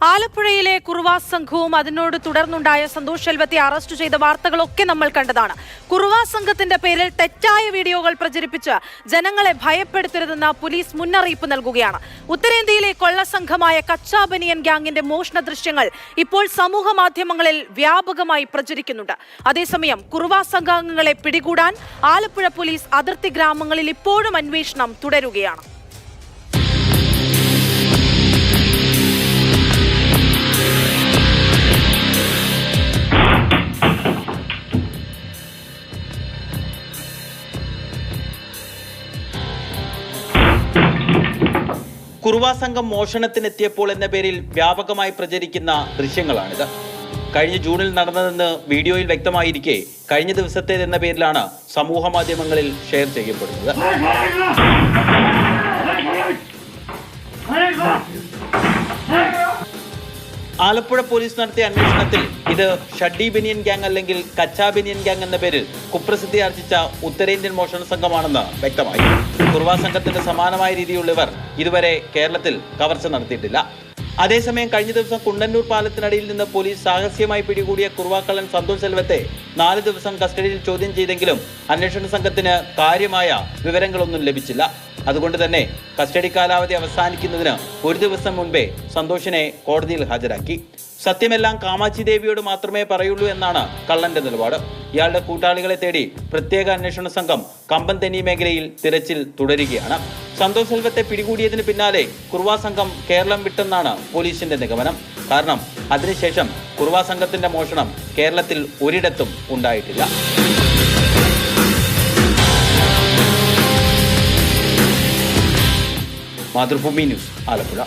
ആലപ്പുഴയിലെ കുറുവാസ് സംഘവും അതിനോട് തുടർന്നുണ്ടായ സന്തോഷ് ശെൽവത്തെ അറസ്റ്റ് ചെയ്ത വാർത്തകളൊക്കെ നമ്മൾ കണ്ടതാണ്. കുറുവാസ് സംഘത്തിന്റെ പേരിൽ തെറ്റായ വീഡിയോകൾ പ്രചരിപ്പിച്ച് ജനങ്ങളെ ഭയപ്പെടുത്തരുതെന്ന് പോലീസ് മുന്നറിയിപ്പ് നൽകുകയാണ്. ഉത്തരേന്ത്യയിലെ കൊള്ളസംഘമായ കച്ചാ ബനിയൻ ഗ്യാങ്ങിന്റെ മോഷണ ദൃശ്യങ്ങൾ ഇപ്പോൾ സമൂഹ മാധ്യമങ്ങളിൽ വ്യാപകമായി പ്രചരിക്കുന്നുണ്ട്. അതേസമയം കുറുവാസ് സംഘാംഗങ്ങളെ പിടികൂടാൻ ആലപ്പുഴ പോലീസ് അതിർത്തി ഗ്രാമങ്ങളിൽ ഇപ്പോഴും അന്വേഷണം തുടരുകയാണ്. കുറുവാസ് സംഘം മോഷണത്തിനെത്തിയപ്പോൾ എന്ന പേരിൽ വ്യാപകമായി പ്രചരിക്കുന്ന ദൃശ്യങ്ങളാണിത്. കഴിഞ്ഞ ജൂണിൽ നടന്നതെന്ന് വീഡിയോയിൽ വ്യക്തമായിരിക്കെ കഴിഞ്ഞ ദിവസത്തേതെന്ന പേരിലാണ് സമൂഹ മാധ്യമങ്ങളിൽ ഷെയർ ചെയ്യപ്പെടുന്നത്. ആലപ്പുഴ പോലീസ് നടത്തിയ അന്വേഷണത്തിൽ ഇത് ഷഡ്ഡി ബനിയൻ ഗ്യാങ് അല്ലെങ്കിൽ കച്ചാ ബനിയൻ ഗ്യാങ് എന്ന പേരിൽ കുപ്രസിദ്ധി ആർജിച്ച ഉത്തരേന്ത്യൻ മോഷണ സംഘമാണെന്ന് വ്യക്തമായി. കുറുവാസ് സംഘത്തിന്റെ സമാനമായ രീതിയിലുള്ളവർ ഇതുവരെ കേരളത്തിൽ കവർച്ച നടത്തിയിട്ടില്ല. അതേസമയം കഴിഞ്ഞ ദിവസം കുണ്ടന്നൂർ പാലത്തിനടിയിൽ നിന്ന് പോലീസ് സാഹസ്യമായി പിടികൂടിയ കുറുവാക്കള്ളൻ സന്തോഷ് ശെൽവത്തെ 4 ദിവസം കസ്റ്റഡിയിൽ ചോദ്യം ചെയ്തെങ്കിലും അന്വേഷണ സംഘത്തിന് കാര്യമായ വിവരങ്ങളൊന്നും ലഭിച്ചില്ല. അതുകൊണ്ട് തന്നെ കസ്റ്റഡി കാലാവധി അവസാനിക്കുന്നതിന് 1 ദിവസം മുൻപേ സന്തോഷിനെ കോടതിയിൽ ഹാജരാക്കി. സത്യമെല്ലാം കാമാക്ഷി ദേവിയോട് മാത്രമേ പറയുള്ളൂ എന്നാണ് കള്ളന്റെ നിലപാട്. ഇയാളുടെ കൂട്ടാളികളെ തേടി പ്രത്യേക അന്വേഷണ സംഘം കമ്പംതെന്നി മേഖലയിൽ തിരച്ചിൽ തുടരുകയാണ്. സന്തോഷ് ശെൽവത്തെ പിടികൂടിയതിന് പിന്നാലെ കുറുവാസ് സംഘം കേരളം വിട്ടെന്നാണ് പോലീസിന്റെ നിഗമനം. കാരണം അതിനുശേഷം കുറുവാസ് സംഘത്തിന്റെ മോഷണം കേരളത്തിൽ ഒരിടത്തും ഉണ്ടായിട്ടില്ല. മാതൃഭൂമി ന്യൂസ്, ആലപ്പുഴ.